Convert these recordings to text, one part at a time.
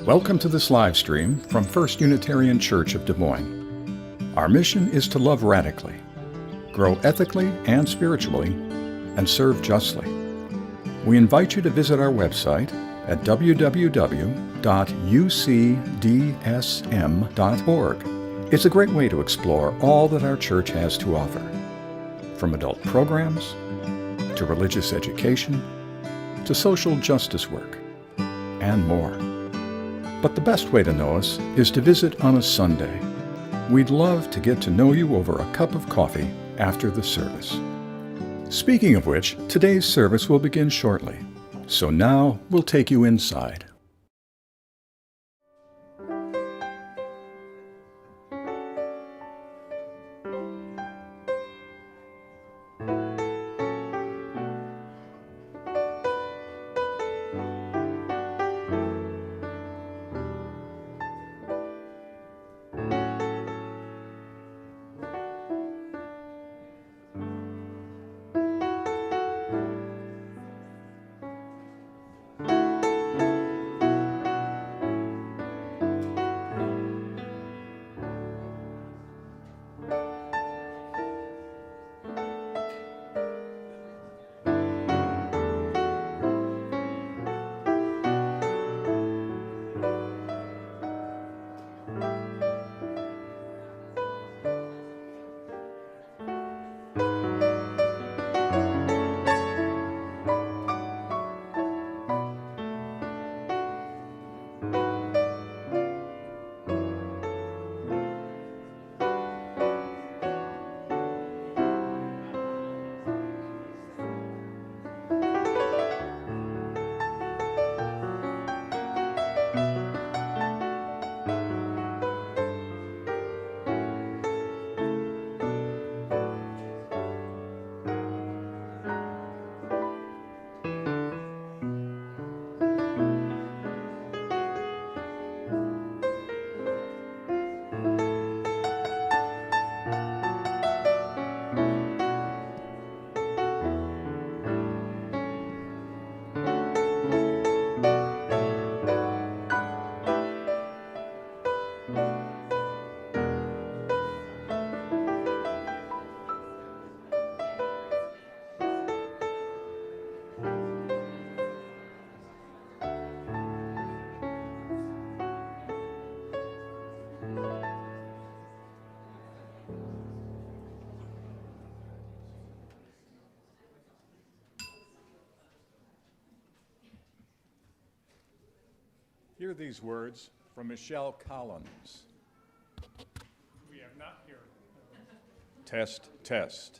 Welcome to this live stream from First Unitarian Church of Des Moines. Our mission is to love radically, grow ethically and spiritually, and serve justly. We invite you to visit our website at www.ucdsm.org. It's a great way to explore all that our church has to offer, from adult programs, to religious education, to social justice work, and more. But the best way to know us is to visit on a Sunday. We'd love to get to know you over a cup of coffee after the service. Speaking of which, today's service will begin shortly. So now we'll take you inside. Hear these words from Michelle Collins. We have not heard. Test, test.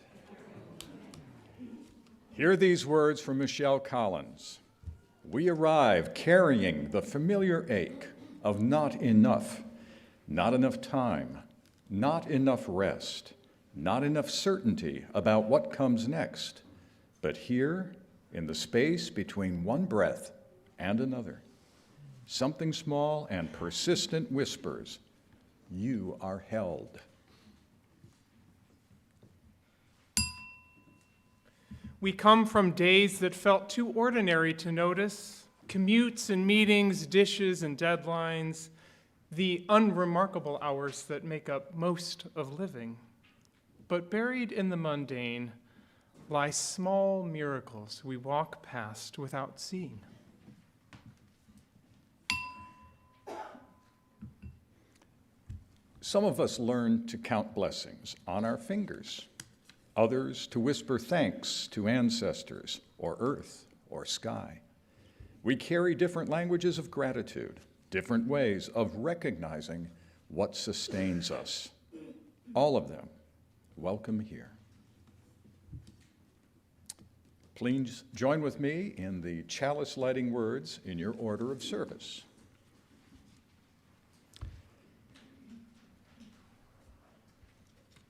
Hear these words from Michelle Collins. We arrive carrying the familiar ache of not enough time, not enough rest, not enough certainty about what comes next. But here, in the space between one breath and another, something small and persistent whispers, you are held. We come from days that felt too ordinary to notice, commutes and meetings, dishes and deadlines, the unremarkable hours that make up most of living. But buried in the mundane lie small miracles we walk past without seeing. Some of us learn to count blessings on our fingers, others to whisper thanks to ancestors or earth or sky. We carry different languages of gratitude, different ways of recognizing what sustains us. All of them, welcome here. Please join with me in the chalice lighting words in your order of service.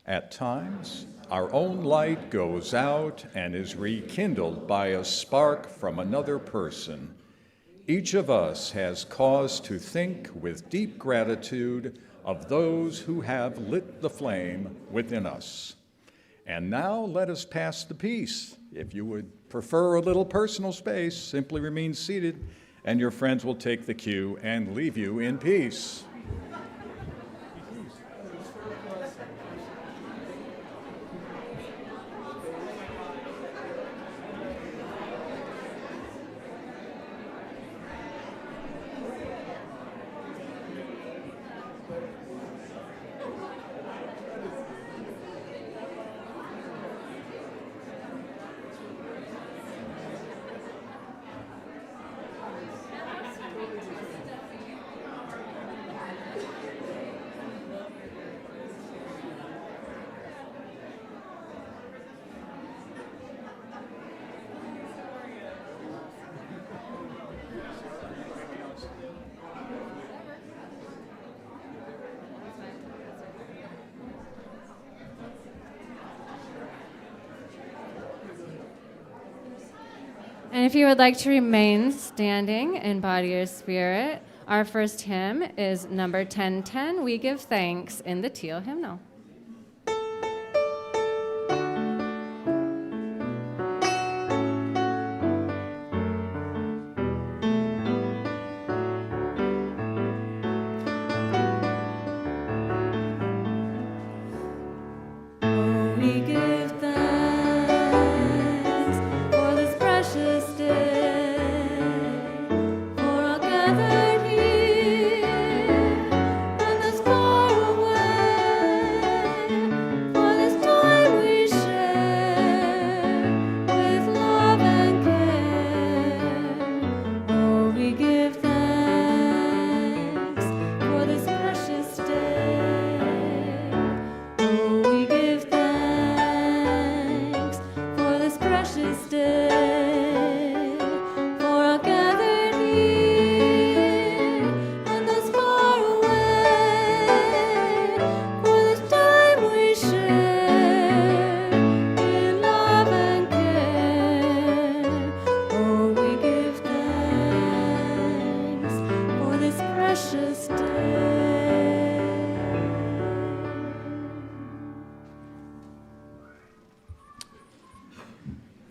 At times, our own light goes out and is rekindled by a spark from another person. Each of us has cause to think with deep gratitude of those who have lit the flame within us. And now let us pass the peace. If you would prefer a little personal space, simply remain seated and your friends will take the cue and leave you in peace. And if you would like to remain standing in body or spirit, our first hymn is number 1010, We Give Thanks, in the teal hymnal.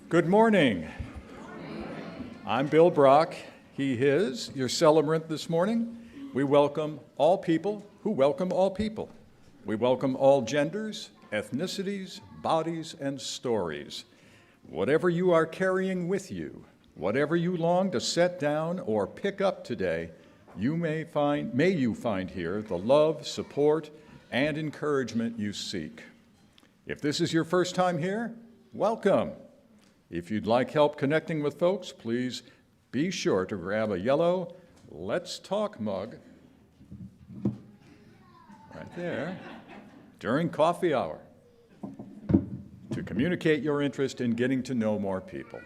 Good morning. I'm Bill Brock, he, his, your celebrant this morning. We welcome all people who welcome all people. We welcome all genders, ethnicities, bodies, and stories. Whatever you are carrying with you, whatever you long to set down or pick up today, may you find here the love, support, and encouragement you seek. If this is your first time here, welcome. If you'd like help connecting with folks, please be sure to grab a yellow Let's Talk mug right there during coffee hour to communicate your interest in getting to know more people.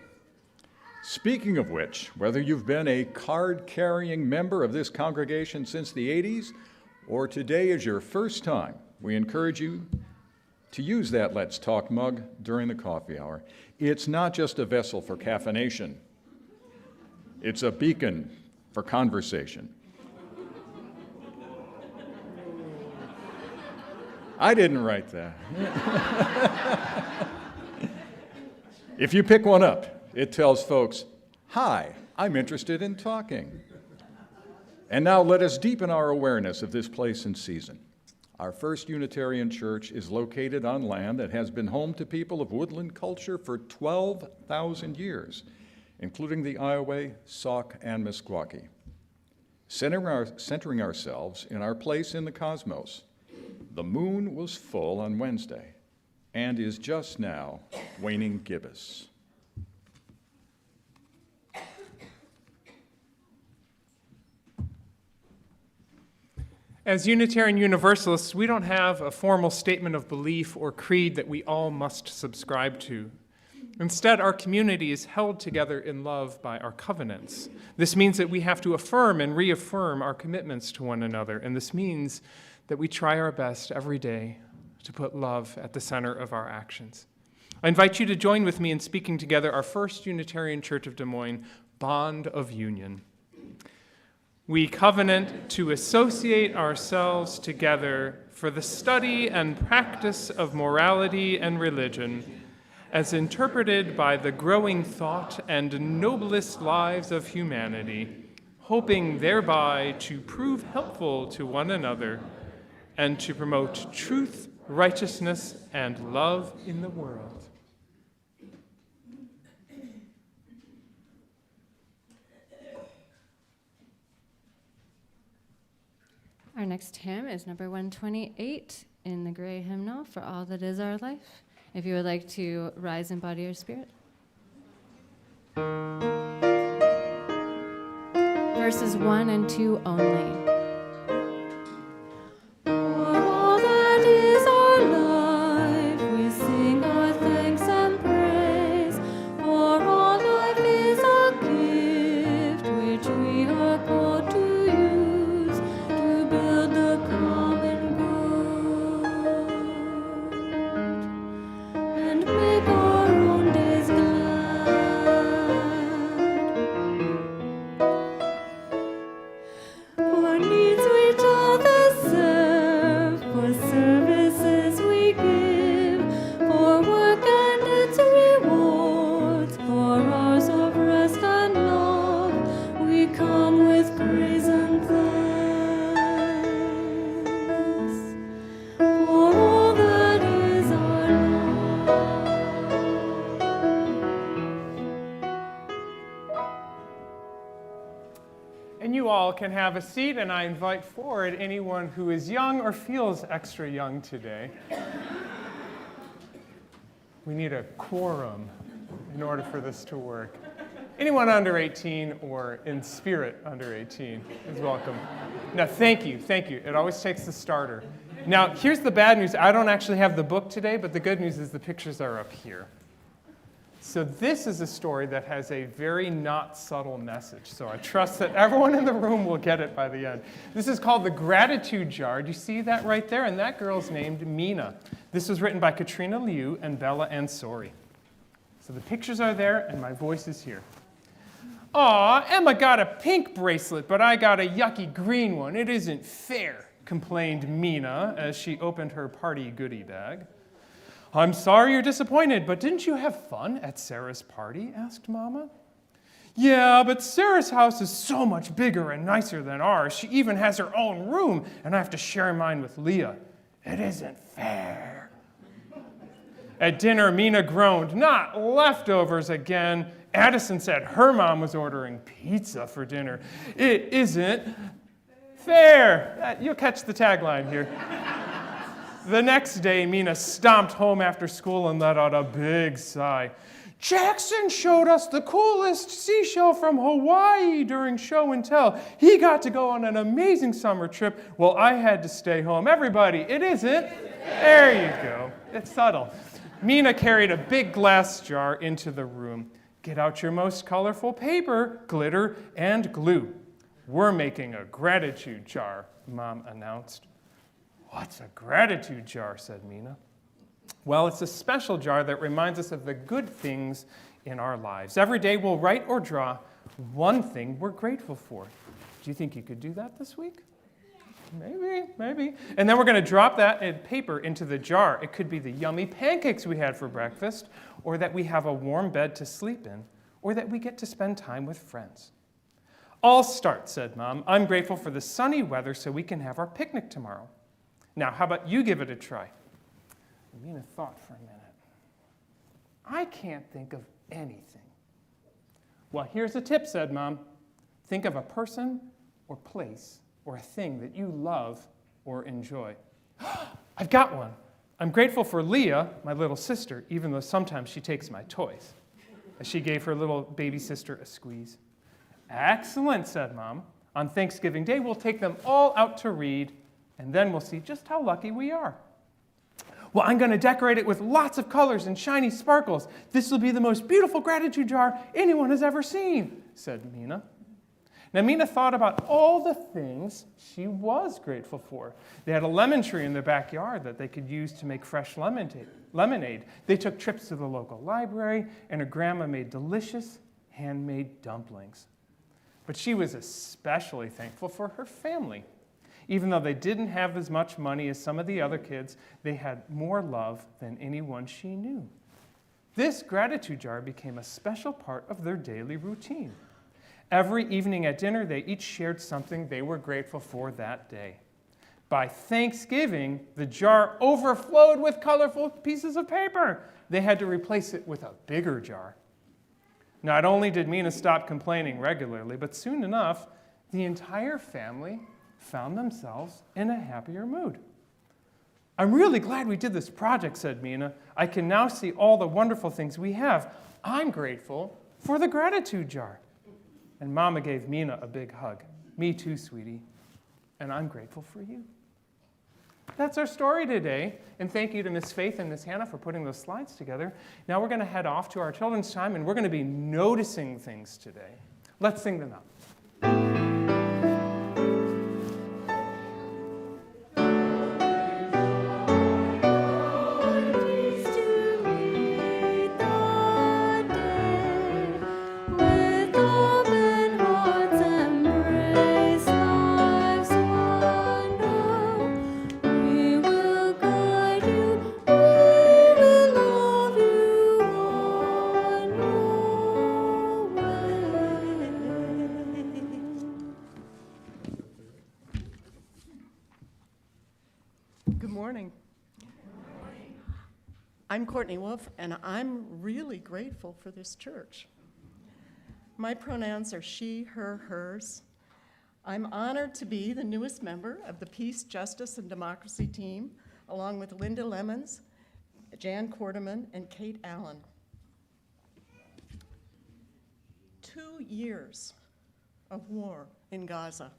Speaking of which, whether you've been a card-carrying member of this congregation since the 80s or today is your first time, we encourage you to use that Let's Talk mug during the coffee hour. It's not just a vessel for caffeination. It's a beacon for conversation. I didn't write that. If you pick one up, it tells folks, "Hi, I'm interested in talking." And now let us deepen our awareness of this place and season. Our First Unitarian Church is located on land that has been home to people of woodland culture for 12,000 years, including the Iowa, Sauk, and Meskwaki. Centering ourselves in our place in the cosmos, the moon was full on Wednesday and is just now waning gibbous. As Unitarian Universalists, we don't have a formal statement of belief or creed that we all must subscribe to. Instead, our community is held together in love by our covenants. This means that we have to affirm and reaffirm our commitments to one another, and this means that we try our best every day to put love at the center of our actions. I invite you to join with me in speaking together our First Unitarian Church of Des Moines bond of union. We covenant to associate ourselves together for the study and practice of morality and religion, as interpreted by the growing thought and noblest lives of humanity, hoping thereby to prove helpful to one another and to promote truth, righteousness, and love in the world. Our next hymn is number 128 in the gray hymnal, For All That Is Our Life. If you would like to rise in body or spirit. Verses 1 and 2 only. And you all can have a seat, and I invite forward anyone who is young or feels extra young today. We need a quorum in order for this to work. Anyone under 18 or in spirit under 18 is welcome. Now, thank you. It always takes the starter. Now, here's the bad news. I don't actually have the book today, but the good news is the pictures are up here. So this is a story that has a very not subtle message. So I trust that everyone in the room will get it by the end. This is called The Gratitude Jar. Do you see that right there? And that girl's named Mina. This was written by Katrina Liu and Bella Ansori. So the pictures are there, and my voice is here. Aw, Emma got a pink bracelet, but I got a yucky green one. It isn't fair, complained Mina as she opened her party goodie bag. I'm sorry you're disappointed, but didn't you have fun at Sarah's party? Asked Mama. Yeah, but Sarah's house is so much bigger and nicer than ours. She even has her own room, and I have to share mine with Leah. It isn't fair. At dinner, Mina groaned, not leftovers again. Addison said her mom was ordering pizza for dinner. It isn't fair. You'll catch the tagline here. The next day, Mina stomped home after school and let out a big sigh. Jackson showed us the coolest seashell from Hawaii during show and tell. He got to go on an amazing summer trip while I had to stay home. Everybody, it isn't. There you go. It's subtle. Mina carried a big glass jar into the room. Get out your most colorful paper, glitter, and glue. We're making a gratitude jar, Mom announced. What's a gratitude jar, said Mina. Well, it's a special jar that reminds us of the good things in our lives. Every day we'll write or draw one thing we're grateful for. Do you think you could do that this week? Maybe. And then we're going to drop that paper into the jar. It could be the yummy pancakes we had for breakfast, or that we have a warm bed to sleep in, or that we get to spend time with friends. I'll start, said Mom. I'm grateful for the sunny weather so we can have our picnic tomorrow. Now, how about you give it a try? Mina thought for a minute. I can't think of anything. Well, here's a tip, said Mom. Think of a person or place or a thing that you love or enjoy. I've got one. I'm grateful for Leah, my little sister, even though sometimes she takes my toys. As she gave her little baby sister a squeeze. Excellent, said Mom. On Thanksgiving Day, we'll take them all out to read, and then we'll see just how lucky we are. Well, I'm going to decorate it with lots of colors and shiny sparkles. This will be the most beautiful gratitude jar anyone has ever seen, said Mina. Now, Mina thought about all the things she was grateful for. They had a lemon tree in their backyard that they could use to make fresh lemonade. They took trips to the local library, and her grandma made delicious handmade dumplings. But she was especially thankful for her family. Even though they didn't have as much money as some of the other kids, they had more love than anyone she knew. This gratitude jar became a special part of their daily routine. Every evening at dinner, they each shared something they were grateful for that day. By Thanksgiving, the jar overflowed with colorful pieces of paper. They had to replace it with a bigger jar. Not only did Mina stop complaining regularly, but soon enough, the entire family found themselves in a happier mood. "I'm really glad we did this project," said Mina. "I can now see all the wonderful things we have. I'm grateful for the gratitude jar." And Mama gave Mina a big hug. "Me too, sweetie. And I'm grateful for you." That's our story today. And thank you to Miss Faith and Miss Hannah for putting those slides together. Now we're going to head off to our children's time, and we're going to be noticing things today. Let's sing them out. Good morning. I'm Courtney Wolf, and I'm really grateful for this church. My pronouns are she, her, hers. I'm honored to be the newest member of the Peace, Justice, and Democracy team, along with Linda Lemons, Jan Quarterman, and Kate Allen. 2 years of war in Gaza.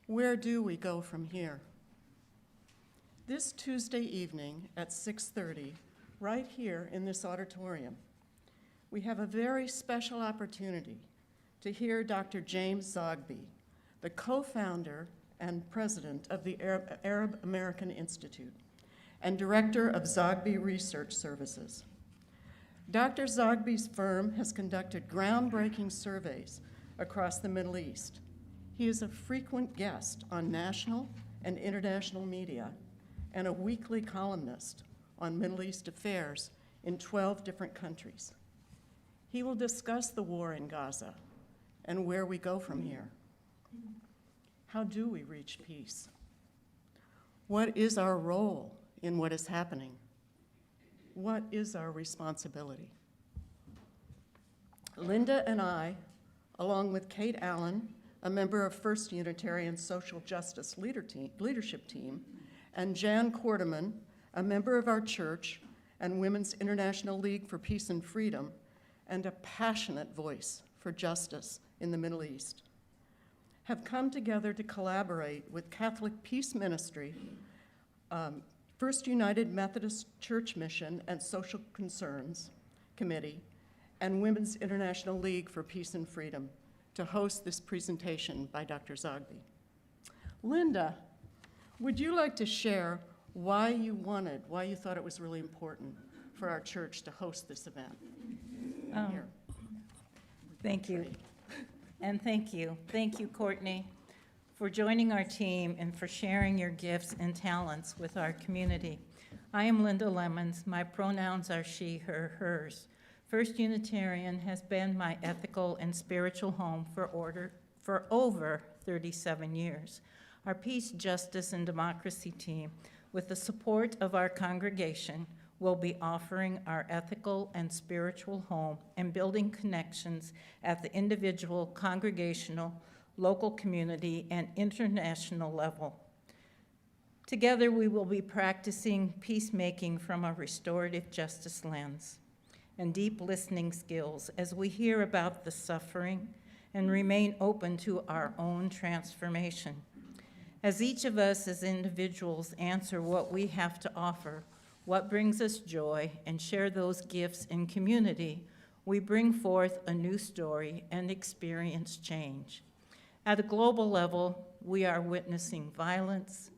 Where do we go from here? This Tuesday evening at 6:30, right here in this auditorium, we have a very special opportunity to hear Dr. James Zogby, the co-founder and president of the Arab American Institute and director of Zogby Research Services. Dr. Zogby's firm has conducted groundbreaking surveys across the Middle East. He is a frequent guest on national and international media and a weekly columnist on Middle East affairs in 12 different countries. He will discuss the war in Gaza and where we go from here. How do we reach peace? What is our role in what is happening? What is our responsibility? Linda and I, along with Kate Allen, a member of First Unitarian Social Justice Leadership Team, and Jan Quarterman, a member of our church and Women's International League for Peace and Freedom, and a passionate voice for justice in the Middle East, have come together to collaborate with Catholic Peace Ministry, First United Methodist Church Mission and Social Concerns Committee, and Women's International League for Peace and Freedom to host this presentation by Dr. Zogby. Linda, would you like to share why you thought it was really important for our church to host this event? Here. Thank you. And thank you. Thank you, Courtney, for joining our team and for sharing your gifts and talents with our community. I am Linda Lemons. My pronouns are she, her, hers. First Unitarian has been my ethical and spiritual home for over 37 years. Our Peace, Justice, and Democracy team, with the support of our congregation, will be offering our ethical and spiritual home and building connections at the individual, congregational, local community, and international level. Together, we will be practicing peacemaking from a restorative justice lens and deep listening skills as we hear about the suffering and remain open to our own transformation. As each of us as individuals answer what we have to offer, what brings us joy, and share those gifts in community, we bring forth a new story and experience change. At a global level, we are witnessing violence,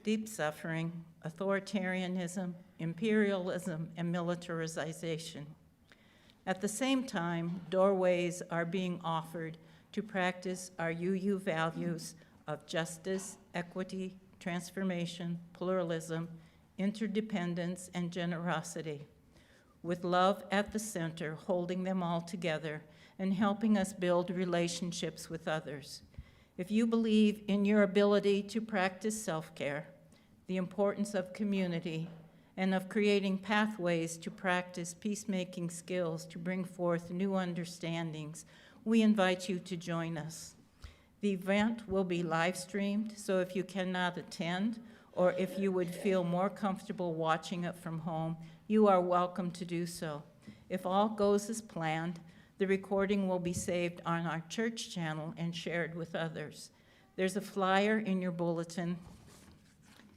deep suffering, authoritarianism, imperialism, and militarization. At the same time, doorways are being offered to practice our UU values of justice, equity, transformation, pluralism, interdependence, and generosity. with love at the center, holding them all together and helping us build relationships with others. If you believe in your ability to practice self-care, the importance of community, and of creating pathways to practice peacemaking skills to bring forth new understandings, we invite you to join us. The event will be live streamed, so if you cannot attend, or if you would feel more comfortable watching it from home, you are welcome to do so. If all goes as planned, the recording will be saved on our church channel and shared with others. There's a flyer in your bulletin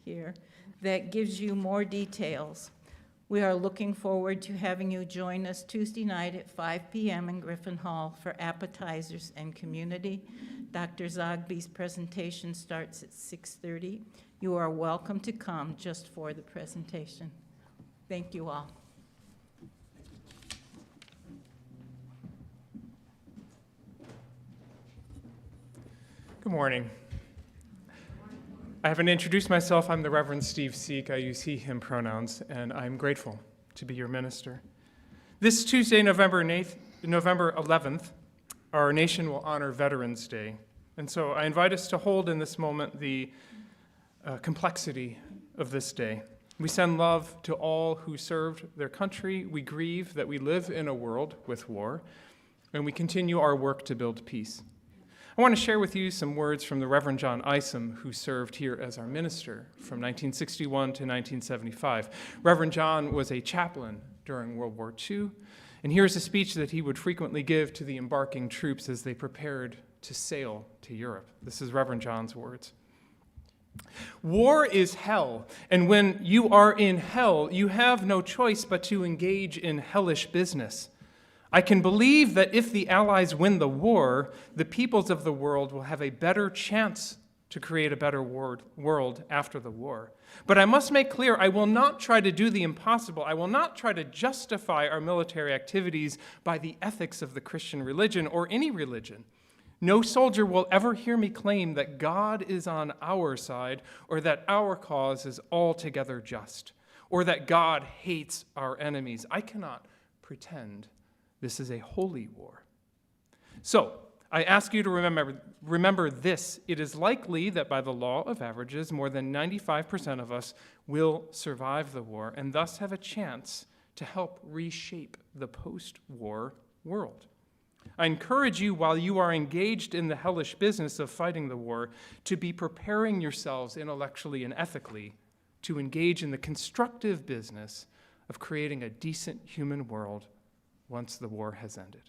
here that gives you more details. We are looking forward to having you join us Tuesday night at 5 p.m. in Griffin Hall for appetizers and community. Dr. Zogby's presentation starts at 6:30. You are welcome to come just for the presentation. Thank you all. Good morning. I haven't introduced myself. I'm the Reverend Steve Seek. I use he, him pronouns, and I'm grateful to be your minister. This Tuesday, November 11th, our nation will honor Veterans Day. And so I invite us to hold in this moment the complexity of this day. We send love to all who served their country. We grieve that we live in a world with war, and we continue our work to build peace. I want to share with you some words from the Reverend John Isom, who served here as our minister from 1961 to 1975. Reverend John was a chaplain during World War II, and here's a speech that he would frequently give to the embarking troops as they prepared to sail to Europe. This is Reverend John's words. War is hell, and when you are in hell, you have no choice but to engage in hellish business. I can believe that if the Allies win the war, the peoples of the world will have a better chance to create a better world after the war. But I must make clear, I will not try to do the impossible. I will not try to justify our military activities by the ethics of the Christian religion or any religion. No soldier will ever hear me claim that God is on our side or that our cause is altogether just or that God hates our enemies. I cannot pretend this is a holy war. So, I ask you to remember this. It is likely that by the law of averages, more than 95% of us will survive the war and thus have a chance to help reshape the post-war world. I encourage you, while you are engaged in the hellish business of fighting the war, to be preparing yourselves intellectually and ethically to engage in the constructive business of creating a decent human world once the war has ended.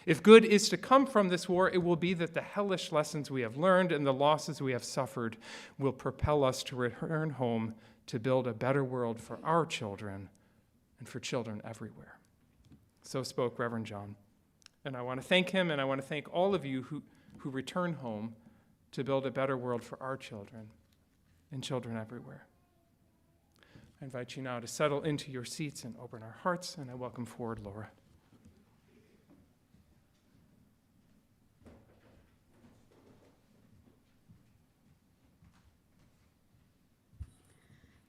If good is to come from this war, it will be that the hellish lessons we have learned and the losses we have suffered will propel us to return home to build a better world for our children and for children everywhere. So spoke Reverend John. And I want to thank him, and I want to thank all of you who return home to build a better world for our children and children everywhere. I invite you now to settle into your seats and open our hearts, and I welcome forward Laura.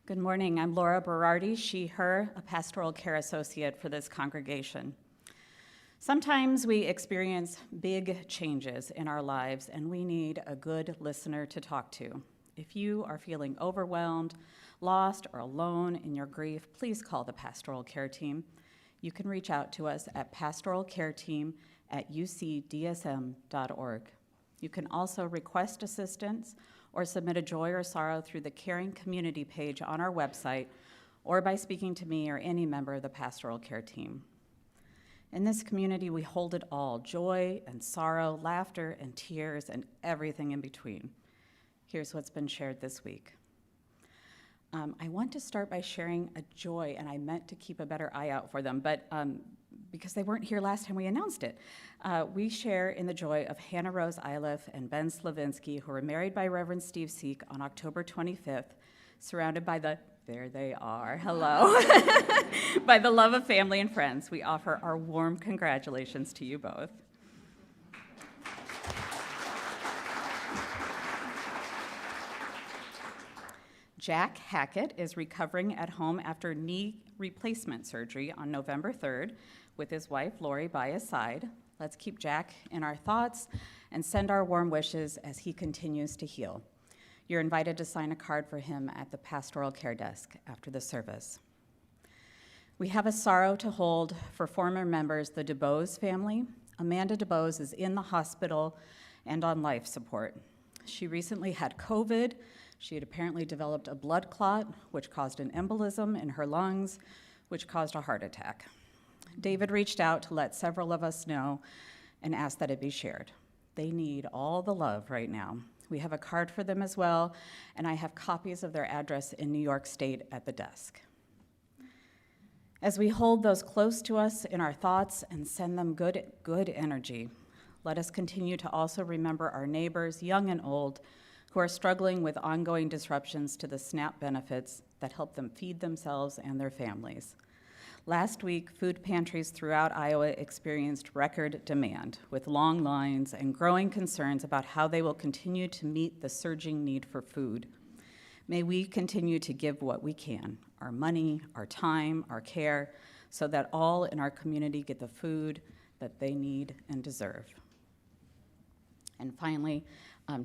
Good morning. I'm Laura Berardi, she, her, a pastoral care associate for this congregation. Sometimes we experience big changes in our lives, and we need a good listener to talk to. If you are feeling overwhelmed, lost, or alone in your grief, please call the pastoral care team. You can reach out to us at pastoralcareteam@ucdsm.org. You can also request assistance or submit a joy or sorrow through the Caring Community page on our website, or by speaking to me or any member of the pastoral care team. In this community, we hold it all: joy and sorrow, laughter and tears, and everything in between. Here's what's been shared this week. I want to start by sharing a joy, and I meant to keep a better eye out for them, but because they weren't here last time we announced it. We share in the joy of Hannah Rose Iliff and Ben Slavinsky, who were married by Reverend Steve Seek on October 25th, surrounded by there they are, hello, by the love of family and friends. We offer our warm congratulations to you both. Jack Hackett is recovering at home after knee replacement surgery on November 3rd with his wife Lori by his side. Let's keep Jack in our thoughts and send our warm wishes as he continues to heal. You're invited to sign a card for him at the pastoral care desk after the service. We have a sorrow to hold for former members, the DuBose family. Amanda DuBose is in the hospital and on life support. She recently had COVID. She had apparently developed a blood clot, which caused an embolism in her lungs, which caused a heart attack. David reached out to let several of us know and asked that it be shared. They need all the love right now. We have a card for them as well, and I have copies of their address in New York State at the desk. As we hold those close to us in our thoughts and send them good energy, let us continue to also remember our neighbors, young and old, who are struggling with ongoing disruptions to the SNAP benefits that help them feed themselves and their families. Last week, food pantries throughout Iowa experienced record demand, with long lines and growing concerns about how they will continue to meet the surging need for food. May we continue to give what we can, our money, our time, our care, so that all in our community get the food that they need and deserve. And finally,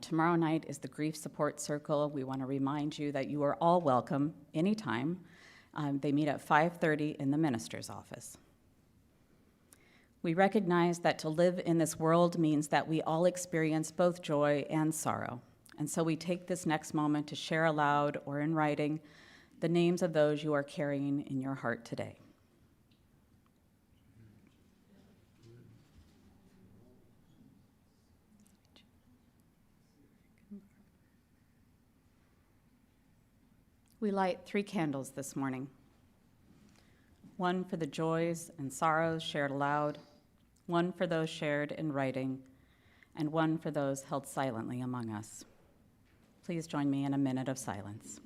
tomorrow night is the Grief Support Circle. We want to remind you that you are all welcome anytime. They meet at 5:30 in the minister's office. We recognize that to live in this world means that we all experience both joy and sorrow. And so we take this next moment to share aloud or in writing the names of those you are carrying in your heart today. We light 3 candles this morning. One for the joys and sorrows shared aloud, one for those shared in writing, and one for those held silently among us. Please join me in a minute of silence.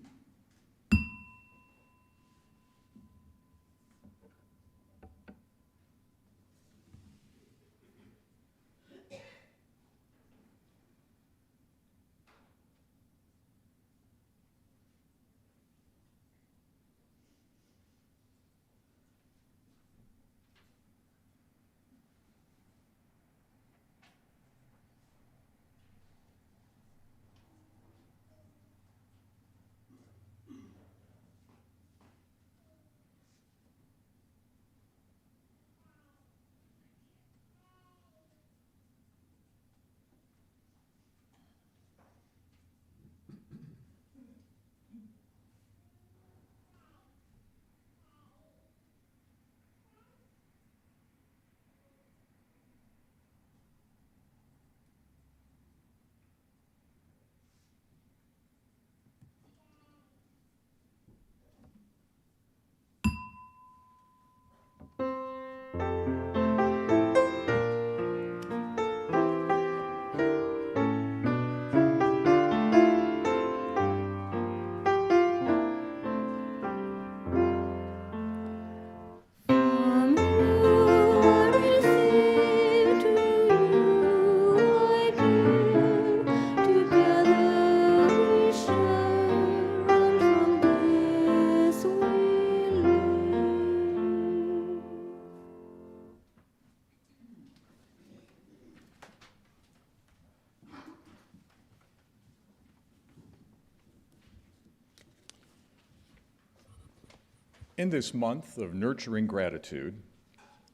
In this month of nurturing gratitude,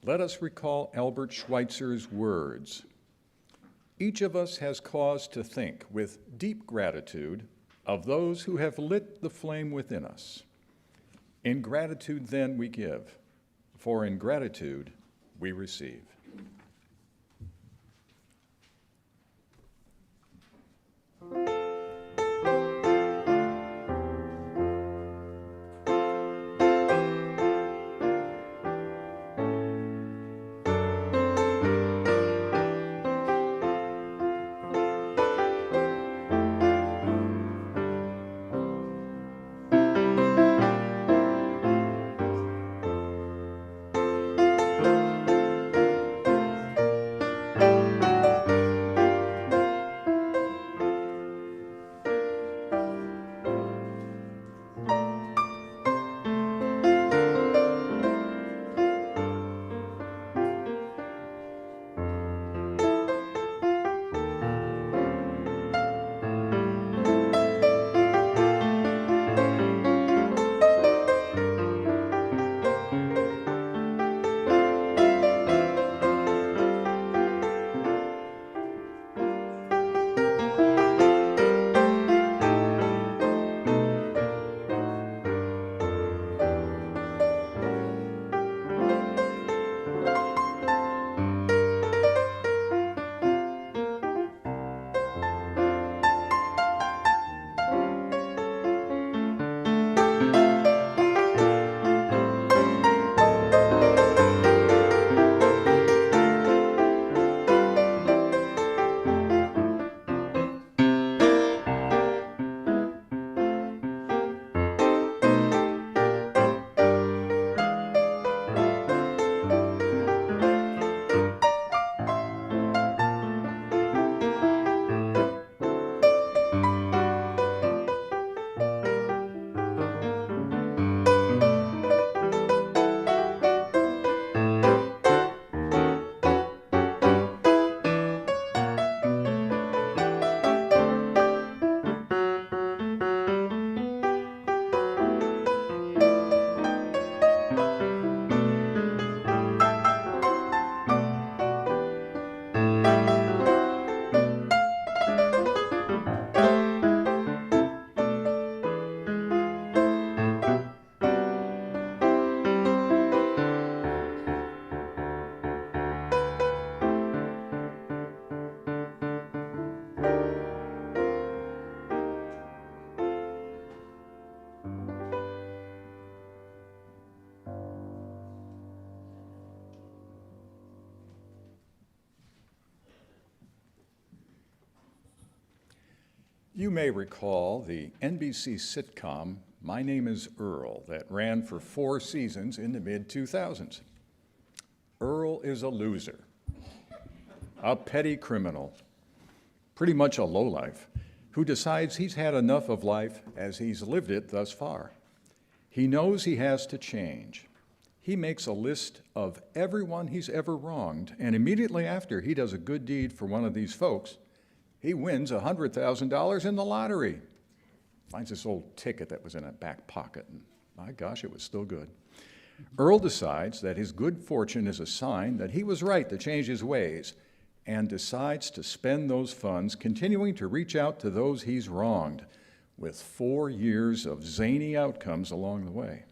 let us recall Albert Schweitzer's words. Each of us has cause to think with deep gratitude of those who have lit the flame within us. In gratitude then we give, for in gratitude we receive. You may recall the NBC sitcom My Name is Earl that ran for 4 seasons in the mid-2000s. Earl is a loser, a petty criminal, pretty much a lowlife, who decides he's had enough of life as he's lived it thus far. He knows he has to change. He makes a list of everyone he's ever wronged, and immediately after he does a good deed for one of these folks, he wins $100,000 in the lottery. Finds this old ticket that was in a back pocket, and my gosh, it was still good. Earl decides that his good fortune is a sign that he was right to change his ways, and decides to spend those funds continuing to reach out to those he's wronged, with 4 years of zany outcomes along the way.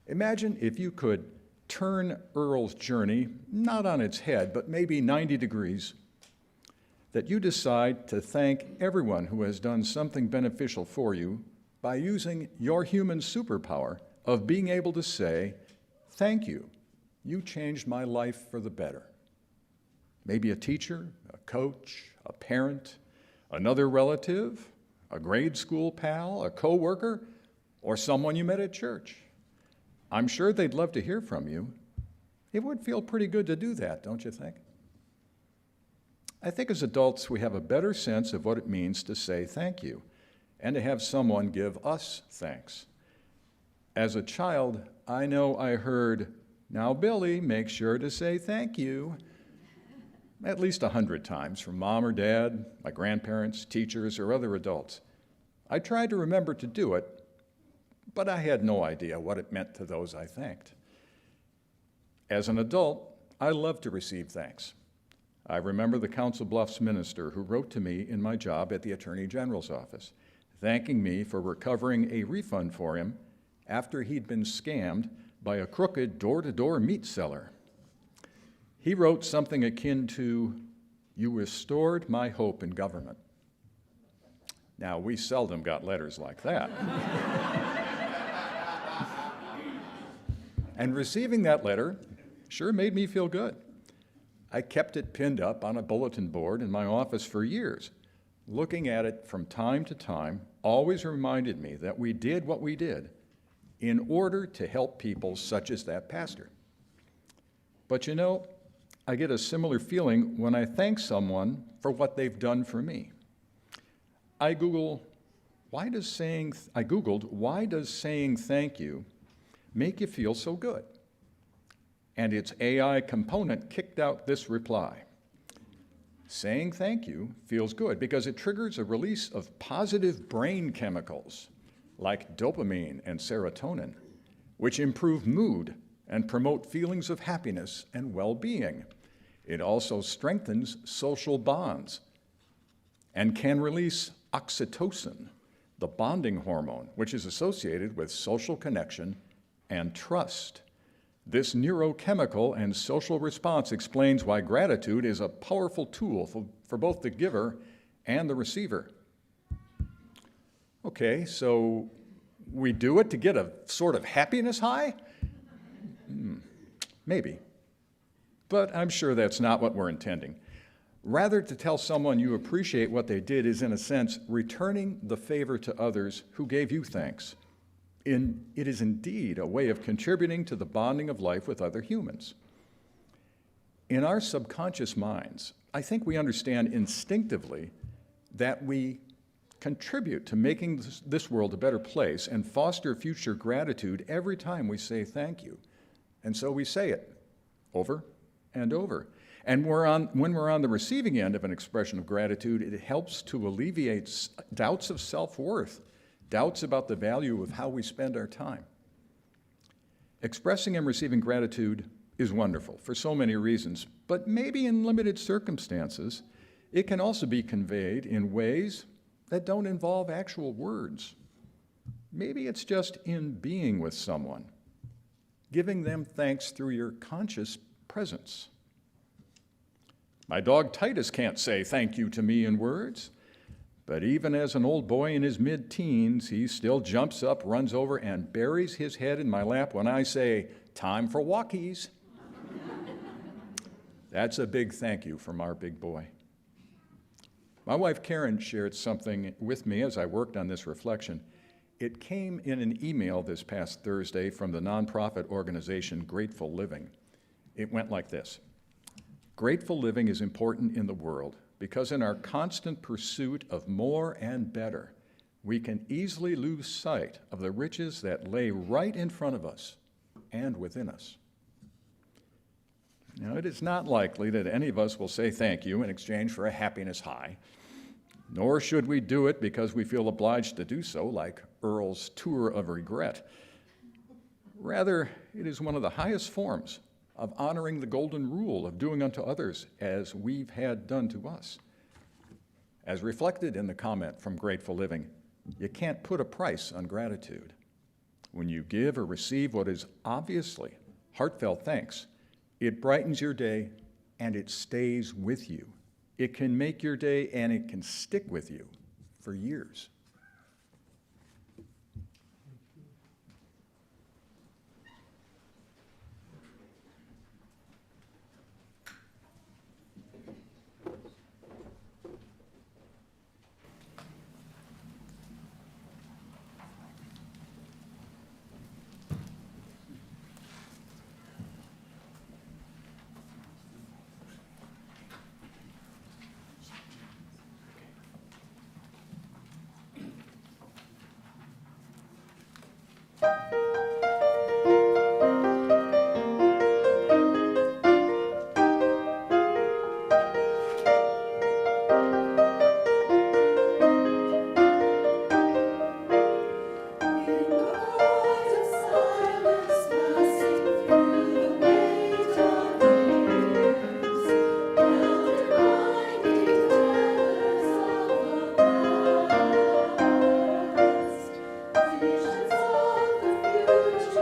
Imagine if you could turn Earl's journey, not on its head, but maybe 90 degrees, that you decide to thank everyone who has done something beneficial for you by using your human superpower of being able to say, "Thank you. You changed my life for the better." Maybe a teacher, a coach, a parent, another relative, a grade school pal, a coworker, or someone you met at church. I'm sure they'd love to hear from you. It would feel pretty good to do that, don't you think? I think as adults, we have a better sense of what it means to say thank you and to have someone give us thanks. As a child, I know I heard, "Now, Billy, make sure to say thank you," at least 100 times from mom or dad, my grandparents, teachers, or other adults. I tried to remember to do it, but I had no idea what it meant to those I thanked. As an adult, I love to receive thanks. I remember the Council Bluffs minister who wrote to me in my job at the Attorney General's office, thanking me for recovering a refund for him after he'd been scammed by a crooked door-to-door meat seller. He wrote something akin to, "You restored my hope in government." Now, we seldom got letters like that. And receiving that letter sure made me feel good. I kept it pinned up on a bulletin board in my office for years. Looking at it from time to time always reminded me that we did what we did in order to help people such as that pastor. But you know, I get a similar feeling when I thank someone for what they've done for me. I Googled, why does saying thank you make you feel so good? And its AI component kicked out this reply. Saying thank you feels good because it triggers a release of positive brain chemicals like dopamine and serotonin, which improve mood and promote feelings of happiness and well-being. It also strengthens social bonds and can release oxytocin, the bonding hormone, which is associated with social connection and trust. This neurochemical and social response explains why gratitude is a powerful tool for both the giver and the receiver. Okay, so we do it to get a sort of happiness high? Maybe. But I'm sure that's not what we're intending. Rather, to tell someone you appreciate what they did is, in a sense, returning the favor to others who gave you thanks. It is indeed a way of contributing to the bonding of life with other humans. In our subconscious minds, I think we understand instinctively that we contribute to making this world a better place and foster future gratitude every time we say thank you. And so we say it over and over. And when we're on the receiving end of an expression of gratitude, it helps to alleviate doubts of self-worth, doubts about the value of how we spend our time. Expressing and receiving gratitude is wonderful for so many reasons, but maybe in limited circumstances, it can also be conveyed in ways that don't involve actual words. Maybe it's just in being with someone, giving them thanks through your conscious presence. My dog Titus can't say thank you to me in words, but even as an old boy in his mid-teens, he still jumps up, runs over, and buries his head in my lap when I say, "Time for walkies." That's a big thank you from our big boy. My wife Karen shared something with me as I worked on this reflection. It came in an email this past Thursday from the nonprofit organization Grateful Living. It went like this: Grateful living is important in the world because in our constant pursuit of more and better, we can easily lose sight of the riches that lay right in front of us and within us. Now, it is not likely that any of us will say thank you in exchange for a happiness high, nor should we do it because we feel obliged to do so, like Earl's tour of regret. Rather, it is one of the highest forms of honoring the golden rule of doing unto others as we've had done to us. As reflected in the comment from Grateful Living, you can't put a price on gratitude. When you give or receive what is obviously heartfelt thanks, it brightens your day and it stays with you. It can make your day and it can stick with you for years. Visions of the future.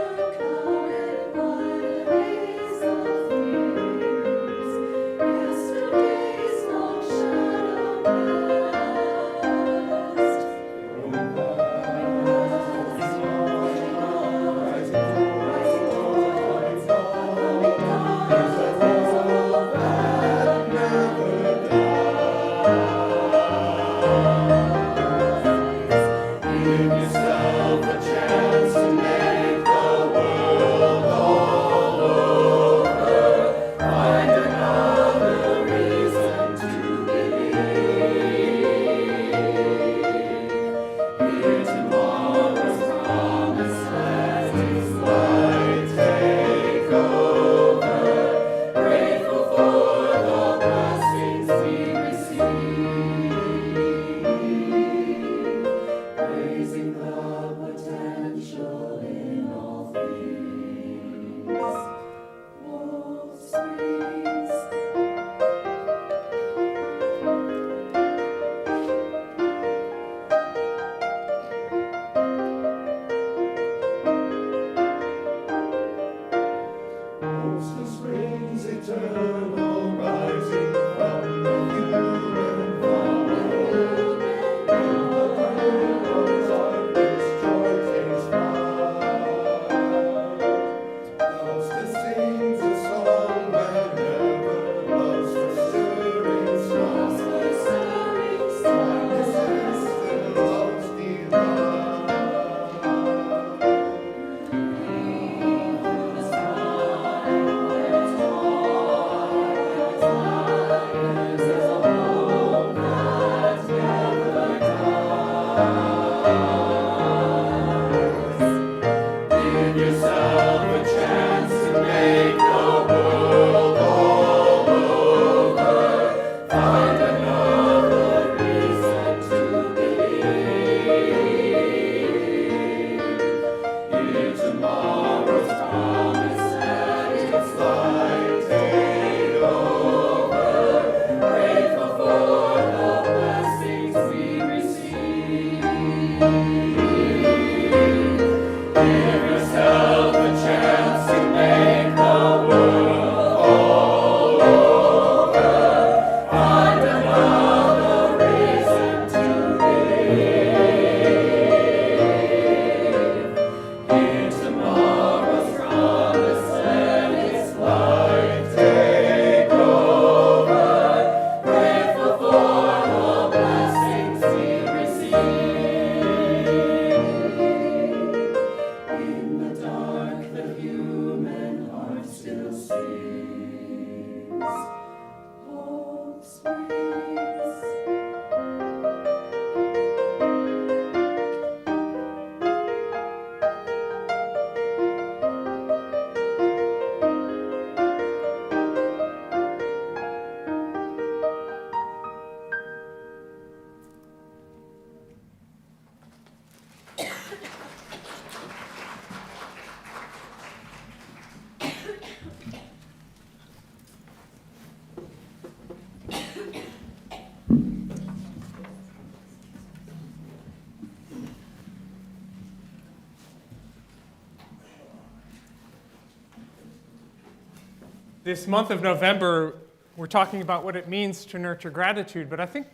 This month of November, we're talking about what it means to nurture gratitude, but I think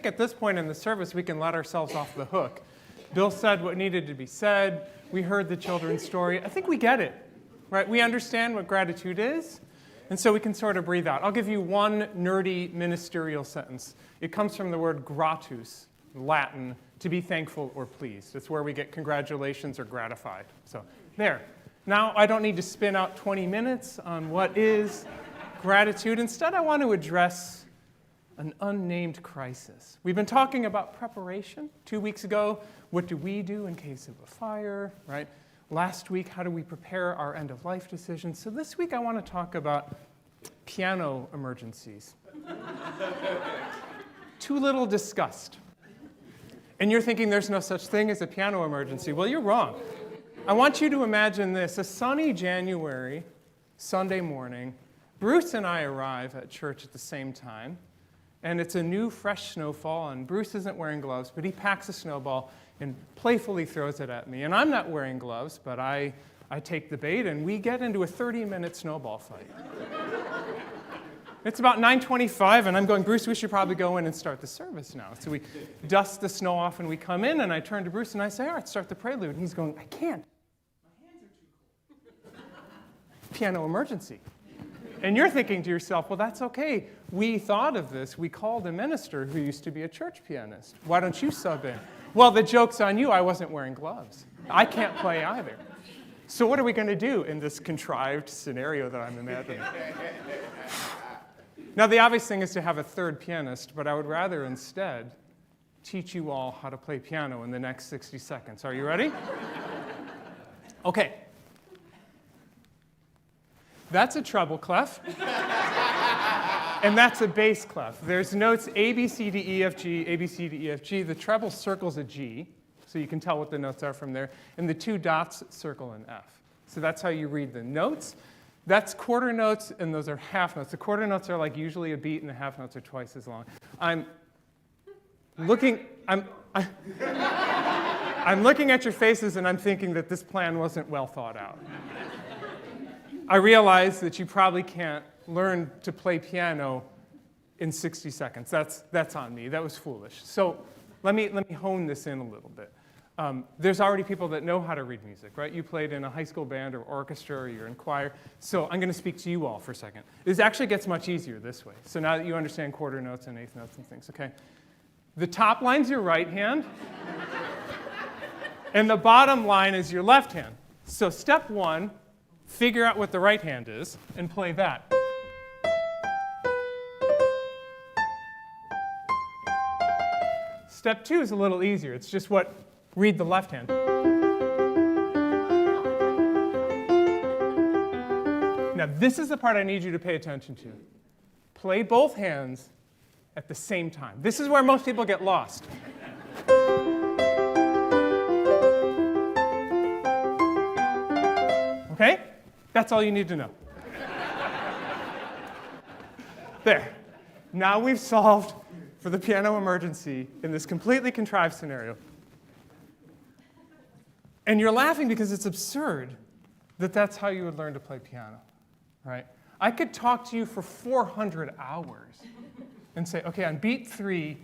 at this point in the service, we can let ourselves off the hook. Bill said what needed to be said. We heard the children's story. I think we get it, right? We understand what gratitude is, and so we can sort of breathe out. I'll give you one nerdy ministerial sentence. It comes from the word gratus, Latin, to be thankful or pleased. It's where we get congratulations or gratified. So there. Now I don't need to spin out 20 minutes on what is gratitude. Instead, I want to address an unnamed crisis. We've been talking about preparation 2 weeks ago. What do we do in case of a fire, right? Last week, how do we prepare our end-of-life decisions? So this week, I want to talk about piano emergencies. Too little discussed. And you're thinking there's no such thing as a piano emergency. Well, you're wrong. I want you to imagine this. A sunny January, Sunday morning, Bruce and I arrive at church at the same time, and it's a new, fresh snowfall, and Bruce isn't wearing gloves, but he packs a snowball and playfully throws it at me. And I'm not wearing gloves, but I take the bait, and we get into a 30-minute snowball fight. It's about 9:25, and I'm going, Bruce, we should probably go in and start the service now. So we dust the snow off, and we come in, and I turn to Bruce, and I say, all right, start the prelude. And he's going, I can't. My hands are too cold. Piano emergency. And you're thinking to yourself, well, that's okay. We thought of this. We called a minister who used to be a church pianist. Why don't you sub in? Well, the joke's on you. I wasn't wearing gloves. I can't play either. So what are we going to do in this contrived scenario that I'm imagining? Now, the obvious thing is to have a third pianist, but I would rather instead teach you all how to play piano in the next 60 seconds. Are you ready? Okay. That's a treble clef. And that's a bass clef. There's notes A, B, C, D, E, F, G, A, B, C, D, E, F, G. The treble circles a G, so you can tell what the notes are from there. And the two dots circle an F. So that's how you read the notes. That's quarter notes, and those are half notes. The quarter notes are like usually a beat, and the half notes are twice as long. I'm looking at your faces, and I'm thinking that this plan wasn't well thought out. I realize that you probably can't learn to play piano in 60 seconds. That's on me. That was foolish. So let me hone this in a little bit. There's already people that know how to read music, right? You played in a high school band or orchestra, or you're in choir. So I'm going to speak to you all for a second. This actually gets much easier this way. So now that you understand quarter notes and eighth notes and things, okay? The top line's your right hand, and the bottom line is your left hand. So step one, figure out what the right hand is, and play that. Step two is a little easier. It's just read the left hand. Now, this is the part I need you to pay attention to. Play both hands at the same time. This is where most people get lost. Okay? That's all you need to know. There. Now we've solved for the piano emergency in this completely contrived scenario. And you're laughing because it's absurd that that's how you would learn to play piano, right? I could talk to you for 400 hours and say, okay, on beat 3,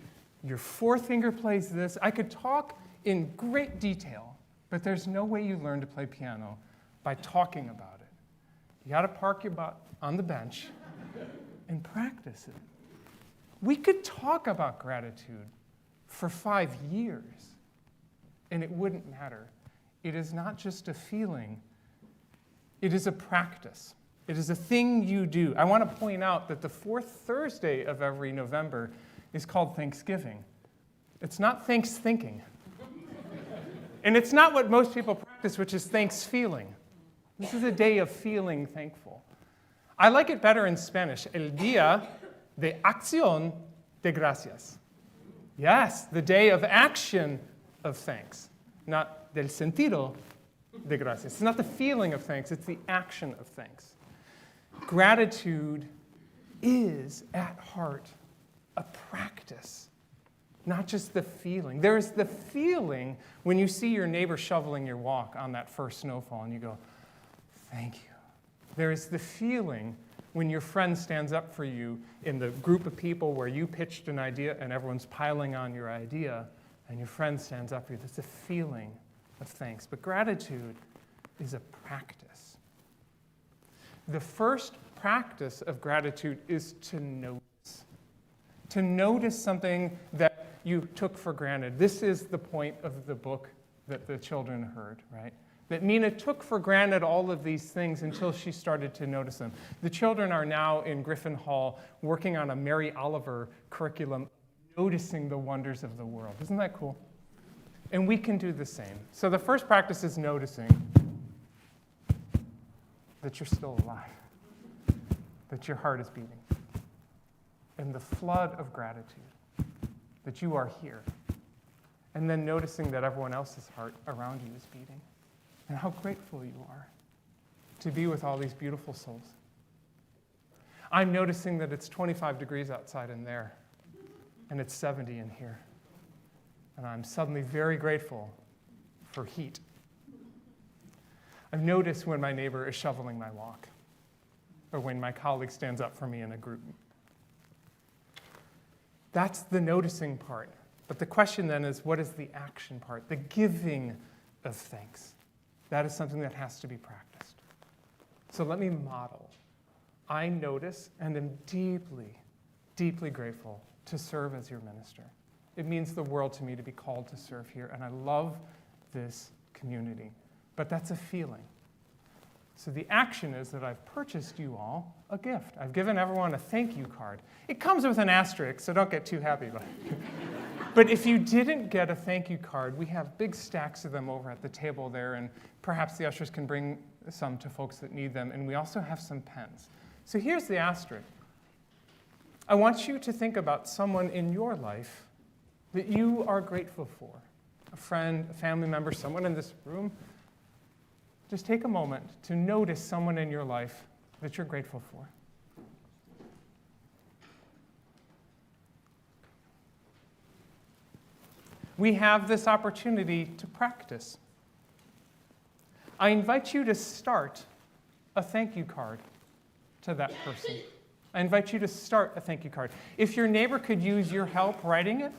your fourth finger plays this. I could talk in great detail, but there's no way you learn to play piano by talking about it. You got to park your butt on the bench and practice it. We could talk about gratitude for 5 years, and it wouldn't matter. It is not just a feeling. It is a practice. It is a thing you do. I want to point out that the fourth Thursday of every November is called Thanksgiving. It's not thanks thinking. And it's not what most people practice, which is thanks feeling. This is a day of feeling thankful. I like it better in Spanish. El Día de Acción de Gracias. Yes, the day of action of thanks, not del sentido de gracias. It's not the feeling of thanks, it's the action of thanks. Gratitude is, at heart, a practice, not just the feeling. There is the feeling when you see your neighbor shoveling your walk on that first snowfall and you go, thank you. There is the feeling when your friend stands up for you in the group of people where you pitched an idea and everyone's piling on your idea, and your friend stands up for you. That's a feeling of thanks. But gratitude is a practice. The first practice of gratitude is to notice. To notice something that you took for granted. This is the point of the book that the children heard, right? That Mina took for granted all of these things until she started to notice them. The children are now in Griffin Hall working on a Mary Oliver curriculum, noticing the wonders of the world. Isn't that cool? And we can do the same. So the first practice is noticing that you're still alive, that your heart is beating, and the flood of gratitude that you are here. And then noticing that everyone else's heart around you is beating. And how grateful you are to be with all these beautiful souls. I'm noticing that it's 25 degrees outside in there, and it's 70 in here. And I'm suddenly very grateful for heat. I've noticed when my neighbor is shoveling my walk, or when my colleague stands up for me in a group. That's the noticing part. But the question then is, what is the action part? The giving of thanks. That is something that has to be practiced. So let me model. I notice and am deeply, deeply grateful to serve as your minister. It means the world to me to be called to serve here, and I love this community. But that's a feeling. So the action is that I've purchased you all a gift. I've given everyone a thank you card. It comes with an asterisk, so don't get too happy about it. But if you didn't get a thank you card, we have big stacks of them over at the table there, and perhaps the ushers can bring some to folks that need them. And we also have some pens. So here's the asterisk. I want you to think about someone in your life that you are grateful for. A friend, a family member, someone in this room. Just take a moment to notice someone in your life that you're grateful for. We have this opportunity to practice. I invite you to start a thank you card to that person. I invite you to start a thank you card. If your neighbor could use your help writing it,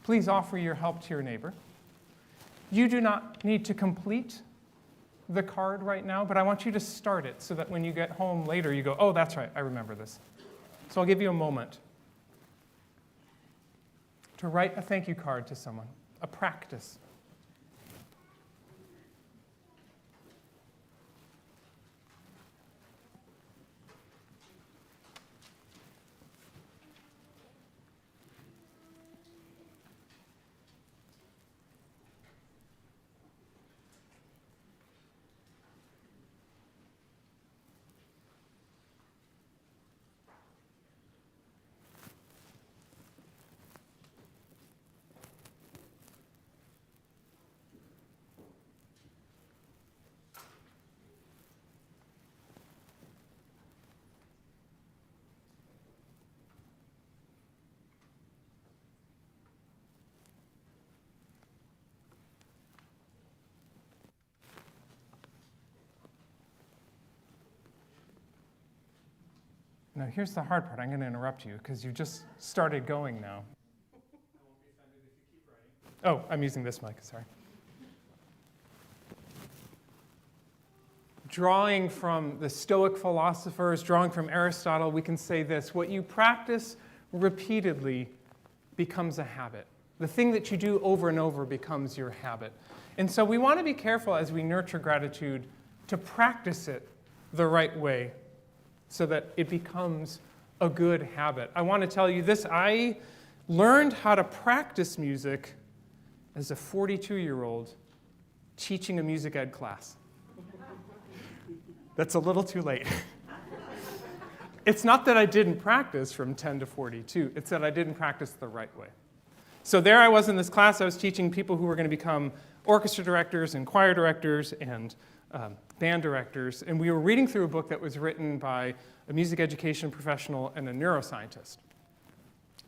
please offer your help to your neighbor. You do not need to complete the card right now, but I want you to start it so that when you get home later, you go, oh, that's right, I remember this. So I'll give you a moment to write a thank you card to someone, a practice. Now, here's the hard part. I'm going to interrupt you because you just started going now. Oh, I'm using this mic, sorry. Drawing from the Stoic philosophers, drawing from Aristotle, we can say this: what you practice repeatedly becomes a habit. The thing that you do over and over becomes your habit. And so we want to be careful as we nurture gratitude to practice it the right way, so that it becomes a good habit. I want to tell you this. I learned how to practice music as a 42-year-old teaching a music ed class. That's a little too late. It's not that I didn't practice from 10 to 42. It's that I didn't practice the right way. So there I was in this class. I was teaching people who were going to become orchestra directors and choir directors and band directors, and we were reading through a book that was written by a music education professional and a neuroscientist.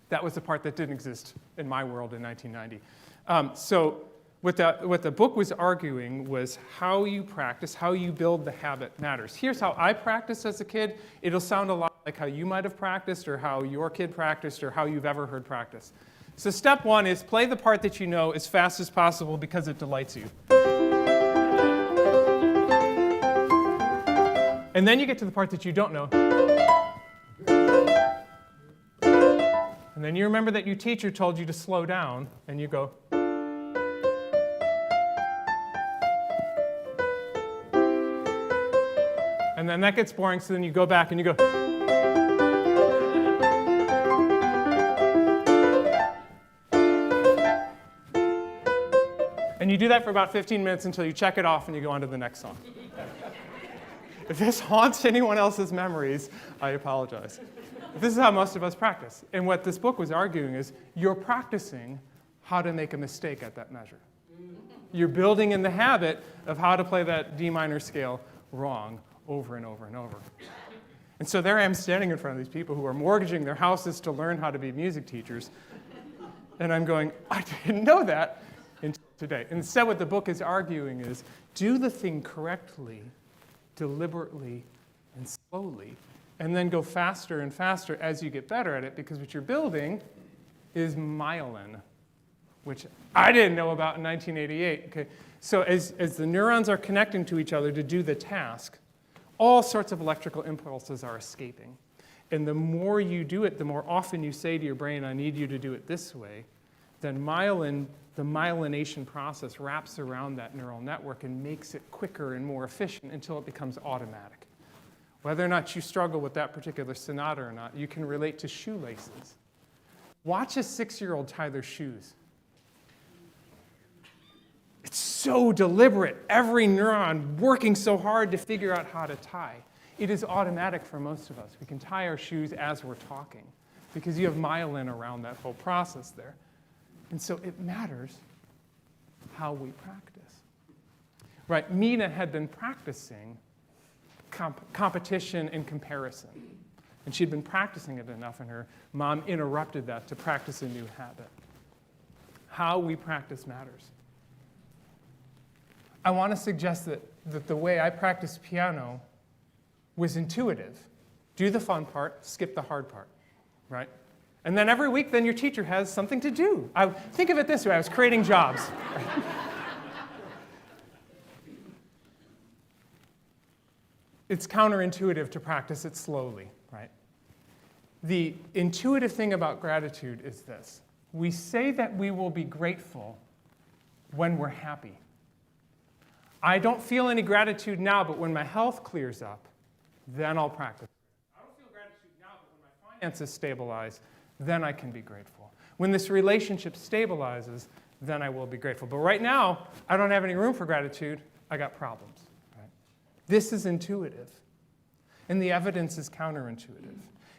That was the part that didn't exist in my world in 1990. So What the book was arguing was how you practice, how you build the habit matters. Here's how I practiced as a kid. It'll sound a lot like how you might have practiced or how your kid practiced or how you've ever heard practice. So step one is play the part that you know as fast as possible because it delights you. And then you get to the part that you don't know. And then you remember that your teacher told you to slow down, and you go. And then that gets boring, so then you go back and you go. And you do that for about 15 minutes until you check it off and you go on to the next song. If this haunts anyone else's memories, I apologize. This is how most of us practice. And what this book was arguing is you're practicing how to make a mistake at that measure. You're building in the habit of how to play that D minor scale wrong over and over and over. And so there I am standing in front of these people who are mortgaging their houses to learn how to be music teachers. And I'm going, I didn't know that until today. Instead, what the book is arguing is do the thing correctly, deliberately, and slowly, and then go faster and faster as you get better at it, because what you're building is myelin, which I didn't know about in 1988. Okay? So as the neurons are connecting to each other to do the task, all sorts of electrical impulses are escaping. And the more you do it, the more often you say to your brain, I need you to do it this way, then myelin, the myelination process wraps around that neural network and makes it quicker and more efficient until it becomes automatic. Whether or not you struggle with that particular sonata or not, you can relate to shoelaces. Watch a 6-year-old tie their shoes. It's so deliberate, every neuron working so hard to figure out how to tie. It is automatic for most of us. We can tie our shoes as we're talking because you have myelin around that whole process there. And so it matters how we practice. Right, Mina had been practicing competition and comparison. And she'd been practicing it enough, and her mom interrupted that to practice a new habit. How we practice matters. I want to suggest that the way I practiced piano was intuitive. Do the fun part, skip the hard part, right? And then every week, then your teacher has something to do. Think of it this way, I was creating jobs. It's counterintuitive to practice it slowly, right? The intuitive thing about gratitude is this. We say that we will be grateful when we're happy. I don't feel any gratitude now, but when my health clears up, then I'll practice. I don't feel gratitude now, but when my finances stabilize, then I can be grateful. When this relationship stabilizes, then I will be grateful. But right now, I don't have any room for gratitude. I got problems. Right? This is intuitive. And the evidence is counterintuitive.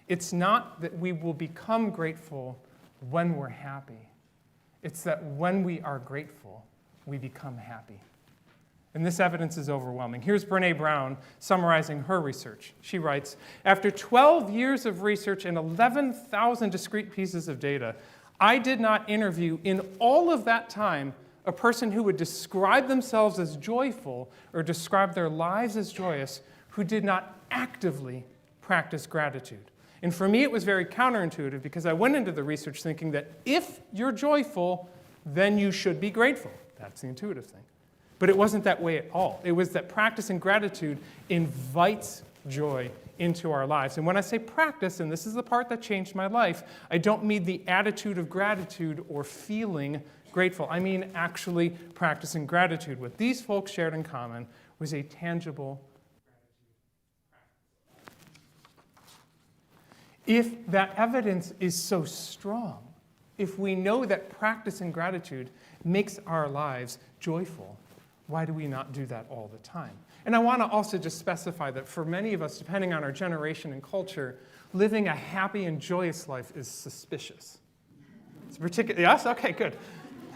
It's not that we will become grateful when we're happy. It's that when we are grateful, we become happy. And this evidence is overwhelming. Here's Brené Brown summarizing her research. She writes, after 12 years of research and 11,000 discrete pieces of data, I did not interview in all of that time a person who would describe themselves as joyful or describe their lives as joyous who did not actively practice gratitude. And for me, it was very counterintuitive because I went into the research thinking that if you're joyful, then you should be grateful. That's the intuitive thing. But it wasn't that way at all. It was that practicing gratitude invites joy into our lives. And when I say practice, and this is the part that changed my life, I don't mean the attitude of gratitude or feeling grateful. I mean actually practicing gratitude. What these folks shared in common was a tangible gratitude. If that evidence is so strong, if we know that practicing gratitude makes our lives joyful, why do we not do that all the time? And I want to also just specify that for many of us, depending on our generation and culture, living a happy and joyous life is suspicious. It's a particular, yes? Okay, good.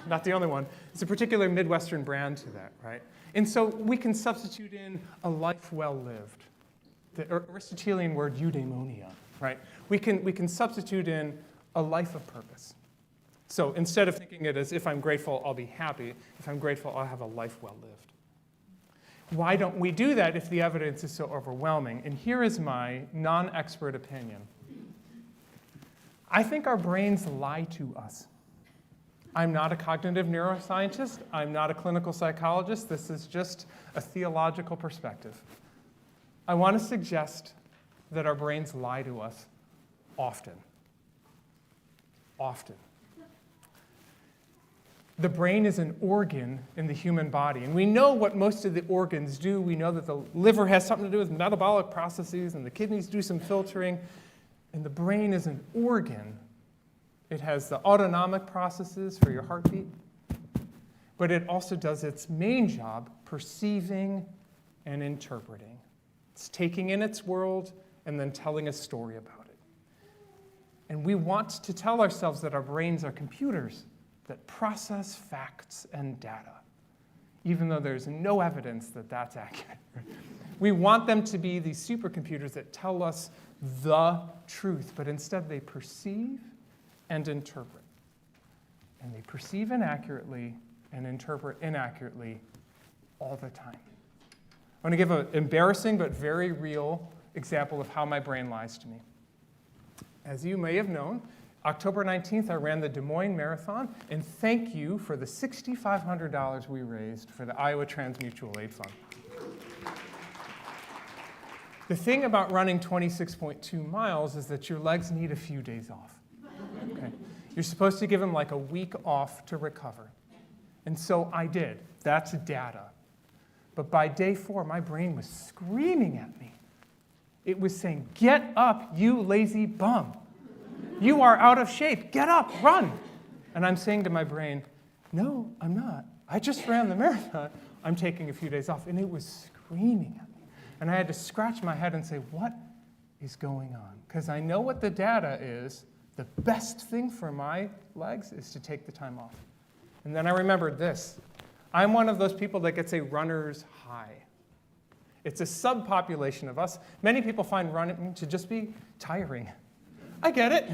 Not the only one. It's a particular Midwestern brand to that, right? And so we can substitute in a life well lived, the Aristotelian word eudaimonia, right? We can substitute in a life of purpose. So instead of thinking it as if I'm grateful, I'll be happy, if I'm grateful, I'll have a life well lived. Why don't we do that if the evidence is so overwhelming? And here is my non-expert opinion. I think our brains lie to us. I'm not a cognitive neuroscientist. I'm not a clinical psychologist. This is just a theological perspective. I want to suggest that our brains lie to us often. Often. The brain is an organ in the human body, and we know what most of the organs do. We know that the liver has something to do with metabolic processes, and the kidneys do some filtering, and the brain is an organ. It has the autonomic processes for your heartbeat, but it also does its main job, perceiving and interpreting. It's taking in its world and then telling a story about it. And we want to tell ourselves that our brains are computers that process facts and data, even though there's no evidence that that's accurate. We want them to be these supercomputers that tell us the truth, but instead they perceive and interpret. And they perceive inaccurately and interpret inaccurately all the time. I want to give an embarrassing but very real example of how my brain lies to me. As you may have known, October 19th, I ran the Des Moines Marathon, and thank you for the $6,500 we raised for the Iowa Trans Mutual Aid Fund. The thing about running 26.2 miles is that your legs need a few days off. Okay? You're supposed to give them like a week off to recover. And so I did. That's data. But by day 4, my brain was screaming at me. It was saying, "Get up, you lazy bum. You are out of shape. Get up, run." And I'm saying to my brain, "No, I'm not. I just ran the marathon. I'm taking a few days off." And it was screaming at me. And I had to scratch my head and say, what is going on? Because I know what the data is. The best thing for my legs is to take the time off. And then I remembered this. I'm one of those people that gets a runner's high. It's a subpopulation of us. Many people find running to just be tiring. I get it.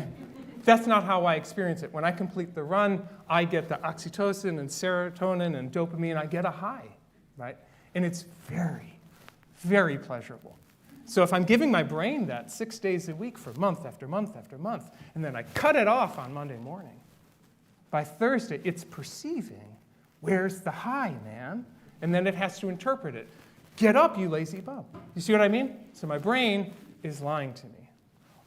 That's not how I experience it. When I complete the run, I get the oxytocin and serotonin and dopamine. I get a high, right? And it's very, very pleasurable. So if I'm giving my brain that 6 days a week for month after month after month, and then I cut it off on Monday morning, by Thursday, it's perceiving, where's the high, man? And then it has to interpret it. Get up, you lazy bum. You see what I mean? So my brain is lying to me.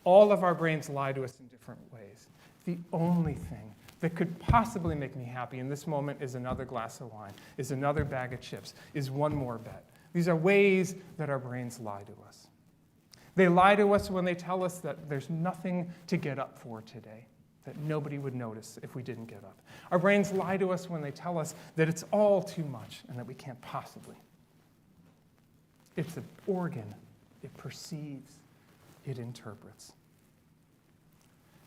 All of our brains lie to us in different ways. The only thing that could possibly make me happy in this moment is another glass of wine, is another bag of chips, is one more bet. These are ways that our brains lie to us. They lie to us when they tell us that there's nothing to get up for today, that nobody would notice if we didn't get up. Our brains lie to us when they tell us that it's all too much and that we can't possibly. It's an organ. It perceives. It interprets.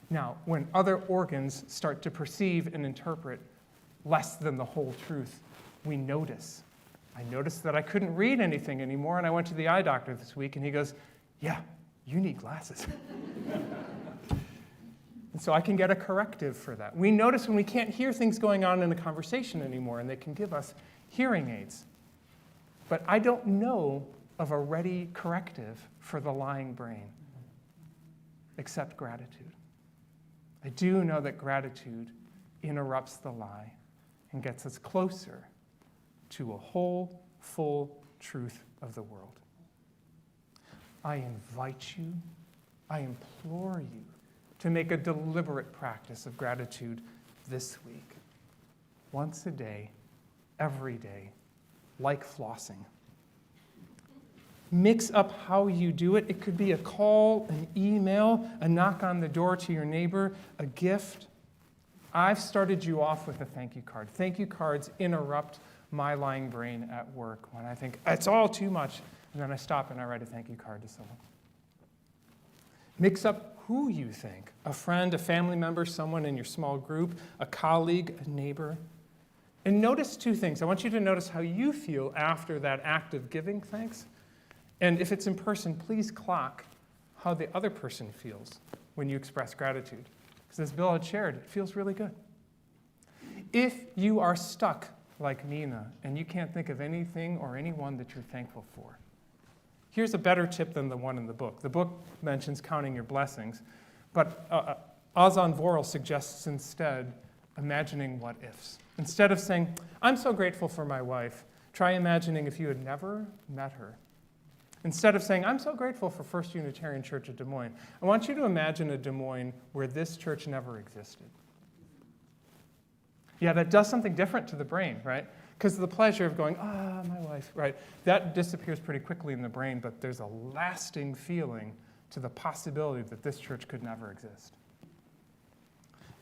Now, when other organs start to perceive and interpret less than the whole truth, we notice. I noticed that I couldn't read anything anymore, and I went to the eye doctor this week, and he goes, "Yeah, you need glasses." And so I can get a corrective for that. We notice when we can't hear things going on in a conversation anymore, and they can give us hearing aids. But I don't know of a ready corrective for the lying brain, except gratitude. I do know that gratitude interrupts the lie and gets us closer to a whole, full truth of the world. I invite you, I implore you to make a deliberate practice of gratitude this week. Once a day, every day, like flossing. Mix up how you do it. It could be a call, an email, a knock on the door to your neighbor, a gift. I've started you off with a thank you card. Thank you cards interrupt my lying brain at work when I think it's all too much, and then I stop and I write a thank you card to someone. Mix up who you thank, a friend, a family member, someone in your small group, a colleague, a neighbor. And notice two things. I want you to notice how you feel after that act of giving thanks. And if it's in person, please clock how the other person feels when you express gratitude. Because as Bill had shared, it feels really good. If you are stuck like Nina and you can't think of anything or anyone that you're thankful for, here's a better tip than the one in the book. The book mentions counting your blessings, but Ozan Vorel suggests instead imagining what ifs. Instead of saying, I'm so grateful for my wife, try imagining if you had never met her. Instead of saying, I'm so grateful for First Unitarian Church of Des Moines, I want you to imagine a Des Moines where this church never existed. Yeah, that does something different to the brain, right? Because the pleasure of going, my wife, right? That disappears pretty quickly in the brain, but there's a lasting feeling to the possibility that this church could never exist.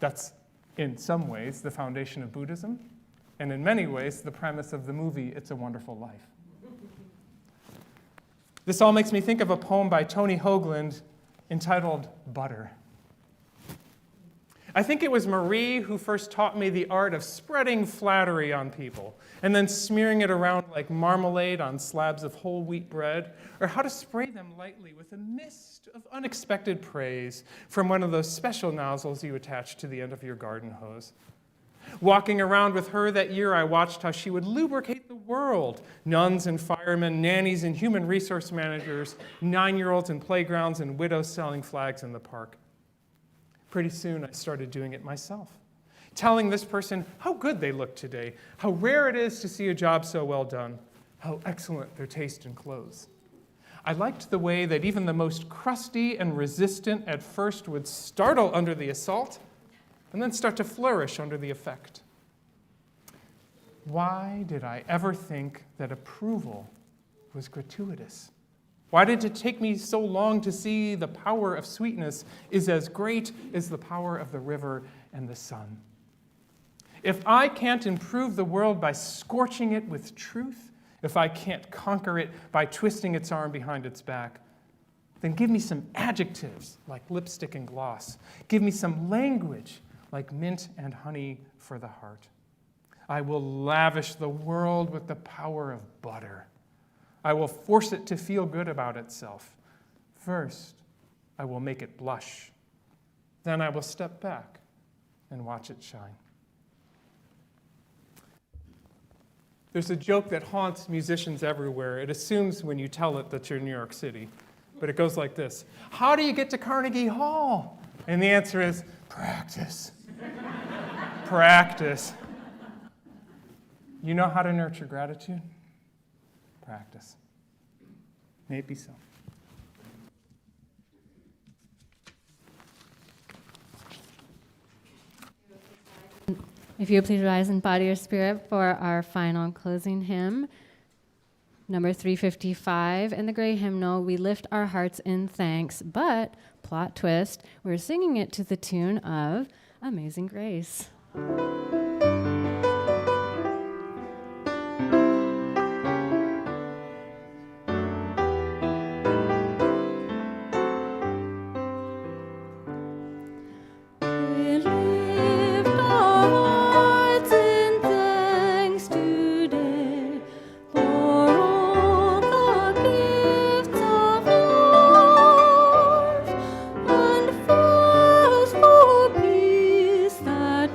That's, in some ways, the foundation of Buddhism, and in many ways, the premise of the movie It's a Wonderful Life. This all makes me think of a poem by Tony Hoagland entitled Butter. I think it was Marie who first taught me the art of spreading flattery on people and then smearing it around like marmalade on slabs of whole wheat bread, or how to spray them lightly with a mist of unexpected praise from one of those special nozzles you attach to the end of your garden hose. Walking around with her that year, I watched how she would lubricate the world. Nuns and firemen, nannies and human resource managers, 9-year-olds in playgrounds, and widows selling flags in the park. Pretty soon, I started doing it myself, telling this person how good they look today, how rare it is to see a job so well done, how excellent their taste in clothes. I liked the way that even the most crusty and resistant at first would startle under the assault and then start to flourish under the effect. Why did I ever think that approval was gratuitous? Why did it take me so long to see the power of sweetness is as great as the power of the river and the sun? If I can't improve the world by scorching it with truth, if I can't conquer it by twisting its arm behind its back, then give me some adjectives like lipstick and gloss. Give me some language like mint and honey for the heart. I will lavish the world with the power of butter. I will force it to feel good about itself. First, I will make it blush. Then I will step back and watch it shine. There's a joke that haunts musicians everywhere. It assumes when you tell it that you're in New York City. But it goes like this. How do you get to Carnegie Hall? And the answer is practice. Practice. You know how to nurture gratitude? Practice. May it be so. If you would please rise in body or spirit for our final closing hymn, number 355. In the gray hymnal, we lift our hearts in thanks, but, plot twist, we're singing it to the tune of Amazing Grace. That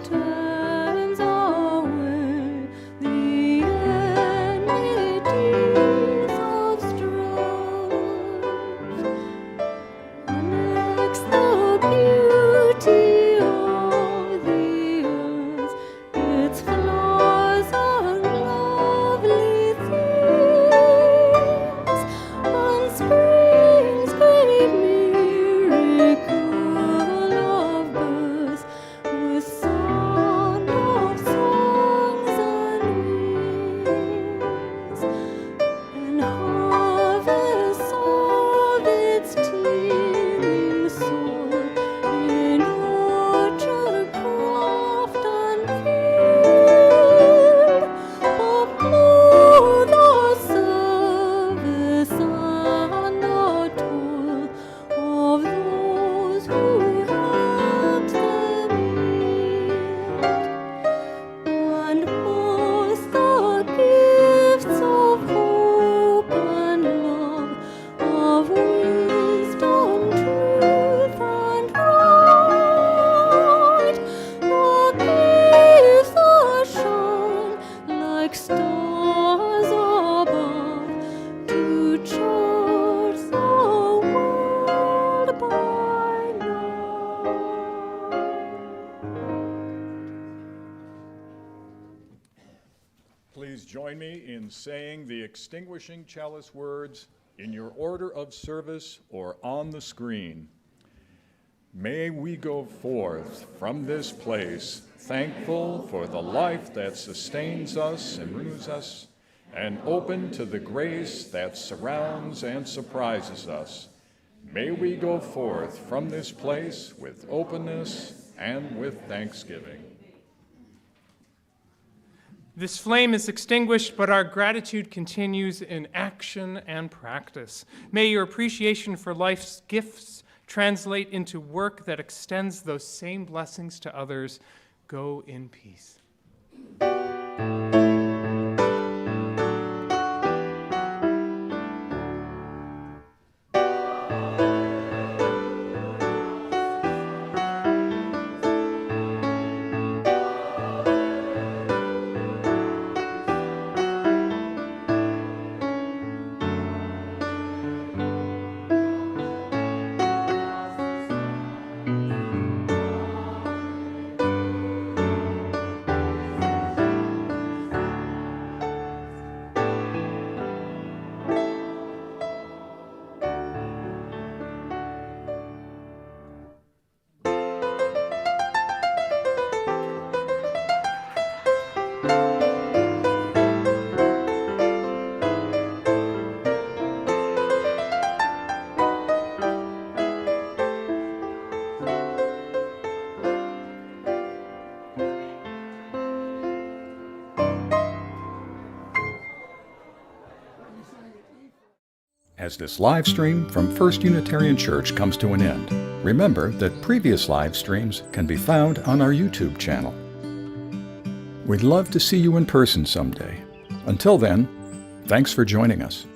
please join me in saying the extinguishing chalice words in your order of service or on the screen. May we go forth from this place thankful for the life that sustains us and renews us, and open to the grace that surrounds and surprises us. May we go forth from this place with openness and with thanksgiving. This flame is extinguished, but our gratitude continues in action and practice. May your appreciation for life's gifts translate into work that extends those same blessings to others. Go in peace. As this live stream from First Unitarian Church comes to an end, remember that previous live streams can be found on our YouTube channel. We'd love to see you in person someday. Until then, thanks for joining us.